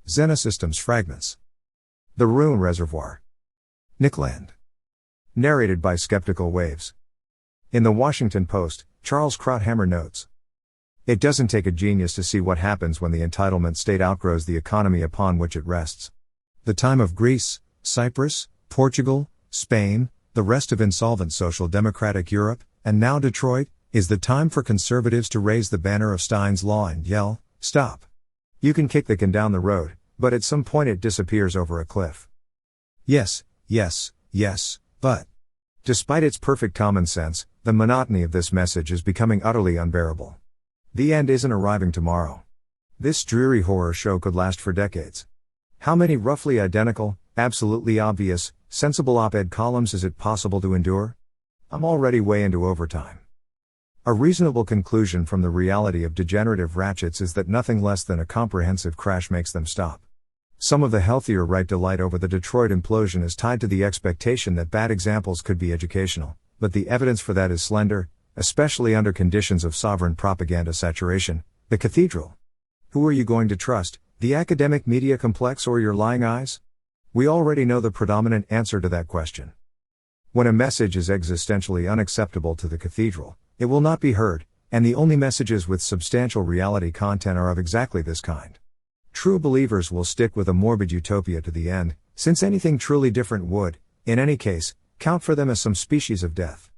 Xenosystems Fragments. The Ruin Reservoir. Nickland. Narrated by Skeptical Waves. In the Washington Post, Charles Krauthammer notes, "It doesn't take a genius to see what happens when the entitlement state outgrows the economy upon which it rests. The time of Greece, Cyprus, Portugal, Spain, the rest of insolvent social democratic Europe, and now Detroit, is the time for conservatives to raise the banner of Stein's Law and yell, 'Stop!' You can kick the can down the road, but at some point it disappears over a cliff. Yes, but despite its perfect common sense, the monotony of this message is becoming utterly unbearable. The end isn't arriving tomorrow. This dreary horror show could last for decades. How many roughly identical, absolutely obvious, sensible op-ed columns is it possible to endure? I'm already way into overtime. A reasonable conclusion from the reality of degenerative ratchets is that nothing less than a comprehensive crash makes them stop. Some of the healthier right delight over the Detroit implosion is tied to the expectation that bad examples could be educational, but the evidence for that is slender, especially under conditions of sovereign propaganda saturation. The cathedral. Who are you going to trust, the academic media complex or your lying eyes? We already know the predominant answer to that question. When a message is existentially unacceptable to the cathedral, it will not be heard, and the only messages with substantial reality content are of exactly this kind. True believers will stick with a morbid utopia to the end, since anything truly different would, in any case, count for them as some species of death.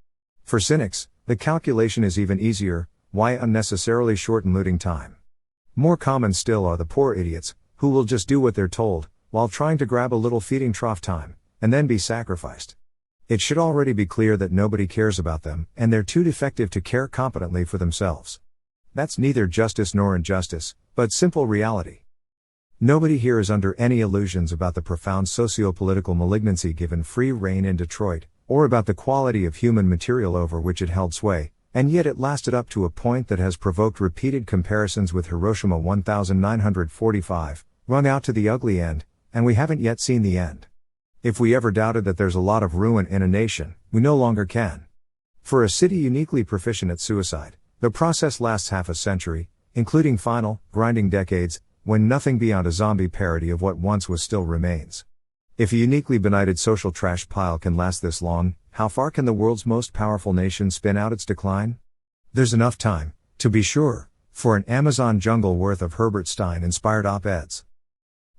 For cynics, the calculation is even easier: why unnecessarily shorten looting time? More common still are the poor idiots, who will just do what they're told, while trying to grab a little feeding trough time, and then be sacrificed. It should already be clear that nobody cares about them, and they're too defective to care competently for themselves. That's neither justice nor injustice, but simple reality. Nobody here is under any illusions about the profound socio-political malignancy given free rein in Detroit, or about the quality of human material over which it held sway, and yet it lasted up to a point that has provoked repeated comparisons with Hiroshima 1945, wrung out to the ugly end, and we haven't yet seen the end. If we ever doubted that there's a lot of ruin in a nation, we no longer can. For a city uniquely proficient at suicide, the process lasts half a century, including final, grinding decades, when nothing beyond a zombie parody of what once was still remains. If a uniquely benighted social trash pile can last this long, how far can the world's most powerful nation spin out its decline? There's enough time, to be sure, for an Amazon jungle worth of Herbert Stein-inspired op-eds.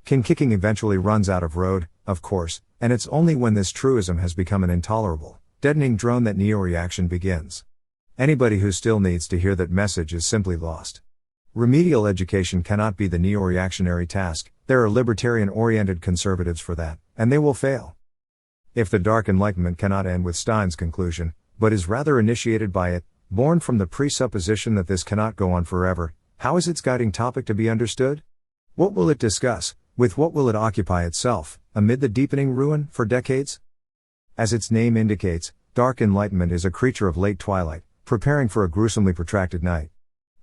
Can kicking eventually runs out of road, of course, and it's only when this truism has become an intolerable, deadening drone that neo-reaction begins. Anybody who still needs to hear that message is simply lost. Remedial education cannot be the neo-reactionary task. There are libertarian-oriented conservatives for that, and they will fail. If the Dark Enlightenment cannot end with Stein's conclusion, but is rather initiated by it, born from the presupposition that this cannot go on forever, how is its guiding topic to be understood? What will it discuss? With what will it occupy itself, amid the deepening ruin, for decades? As its name indicates, Dark Enlightenment is a creature of late twilight, preparing for a gruesomely protracted night.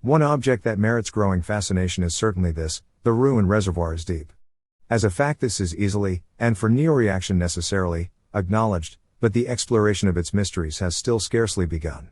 One object that merits growing fascination is certainly this: the Ruin Reservoir is deep. As a fact, this is easily, and for neo-reaction necessarily, acknowledged, but the exploration of its mysteries has still scarcely begun.